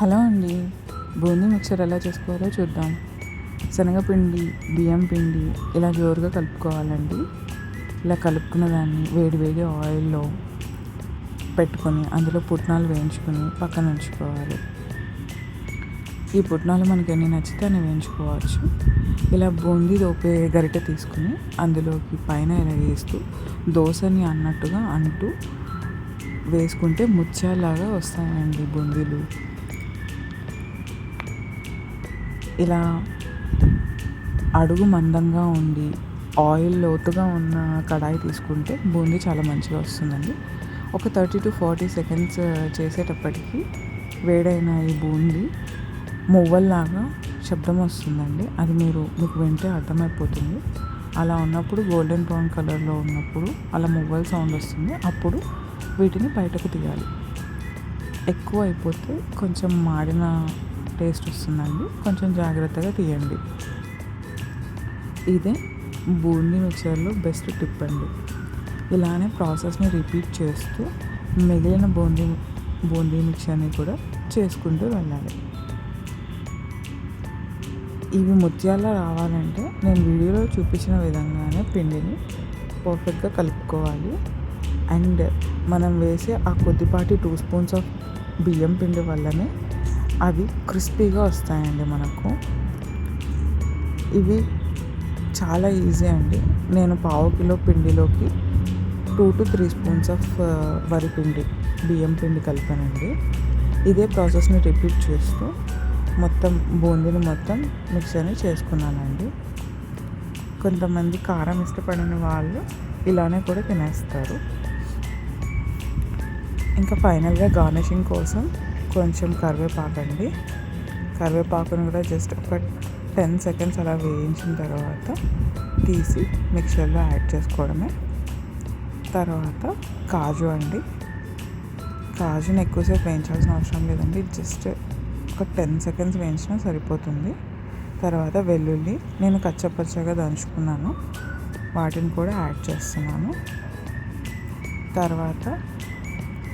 Hello అండి. Boondi mixture ఎలా చేసుకోవాలో చూద్దాం. శనగపిండి, బియ్యం పిండి ఇలా జోరుగా కలుపుకోవాలండి. ఇలా కలుపుకున్న దాన్ని వేడి వేడి ఆయిల్లో పెట్టుకొని అందులో పుట్నాలు వేయించుకొని పక్కన ఉంచుకోవాలి. ఈ పుట్నాలు మనకి ఎన్ని నచ్చితే అన్ని వేయించుకోవచ్చు. ఇలా బూందీ దోపే గరిటె తీసుకుని అందులోకి పైన ఇలా వేస్తూ దోశని అన్నట్టుగా అంటూ వేసుకుంటే ముత్యాలాగా వస్తాయండి బూందీలు. ఇలా అడుగు మందంగా ఉండి ఆయిల్ లోతుగా ఉన్న కడాయి తీసుకుంటే బూందీ చాలా మంచిగా వస్తుందండి. ఒక 30 to 40 సెకండ్స్ చేసేటప్పటికి వేడైన ఈ బూందీ మువ్వల్లాగా శబ్దం వస్తుందండి. అది మీకు వింటే అర్థమైపోతుంది. అలా ఉన్నప్పుడు గోల్డెన్ బ్రౌన్ కలర్లో ఉన్నప్పుడు అలా మువ్వల సౌండ్ వస్తుంది. అప్పుడు వీటిని బయటకు తీయాలి. ఎక్కువ అయిపోతే కొంచెం మాడిన టేస్ట్ వస్తుందండి. కొంచెం జాగ్రత్తగా తీయండి. ఇదే బూందీ మిక్చర్లో బెస్ట్ టిప్ అండి. ఇలానే ప్రాసెస్ని రిపీట్ చేస్తూ మిగిలిన బూందీ మిక్చర్ని కూడా చేసుకుంటూ వెళ్ళాలి. ఇవి ముత్యాల రావాలంటే నేను వీడియోలో చూపించిన విధంగానే పిండిని పర్ఫెక్ట్గా కలుపుకోవాలి. అండ్ మనం వేసే ఆ కొద్దిపాటి 2 స్పూన్స్ ఆఫ్ బియ్యం పిండి వల్లనే అవి క్రిస్పీగా వస్తాయండి మనకు. ఇవి చాలా ఈజీ అండి. నేను పావు కిలో పిండిలోకి 2 to 3 స్పూన్స్ ఆఫ్ బియ్యం పిండి కలిపానండి. ఇదే ప్రాసెస్ని రిపీట్ చేస్తూ మొత్తం బూందీని మిక్చర్ని చేసుకున్నానండి. కొంతమంది కారం ఇష్టపడిన వాళ్ళు ఇలానే కూడా తినేస్తారు. ఇంకా ఫైనల్గా గార్నిషింగ్ కోసం కొంచెం కరివేపాకండి. కరివేపాకును కూడా జస్ట్ ఒక 10 సెకండ్స్ అలా వేయించిన తర్వాత తీసి మిక్చర్లో యాడ్ చేసుకోవడమే. తర్వాత కాజు అండి. కాజుని ఎక్కువసేపు వేయించాల్సిన అవసరం లేదండి. జస్ట్ ఒక 10 సెకండ్స్ వేయించినా సరిపోతుంది. తర్వాత వెల్లుల్లి నేను కచ్చపచ్చగా దంచుకున్నాను, వాటిని కూడా యాడ్ చేస్తున్నాను. తర్వాత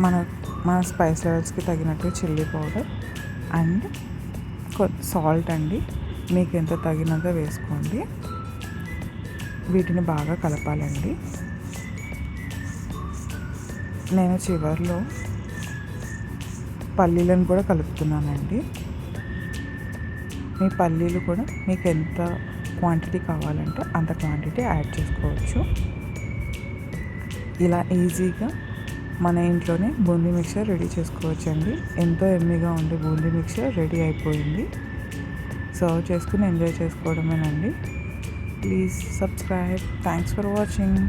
మన స్పైస్ లెవెల్స్కి తగినట్టు చిల్లీ పౌడర్ అండ్ సాల్ట్ అండి. మీకు ఎంత తగినంత వేసుకోండి. వీటిని బాగా కలపాలండి. నేను చివర్లో పల్లీలను కూడా కలుపుతున్నానండి. మీ పల్లీలు కూడా మీకు ఎంత క్వాంటిటీ కావాలంటే అంత క్వాంటిటీ యాడ్ చేసుకోవచ్చు. ఇలా ఈజీగా మన ఇంట్లోనే బూందీ మిక్చర్ రెడీ చేసుకోవచ్చండి. ఎంతో ఎమ్మీగా ఉండే బూందీ మిక్చర్ రెడీ అయిపోయింది. సర్వ్ చేసుకుని ఎంజాయ్ చేసుకోవడమేనండి. Please subscribe. Thanks for watching.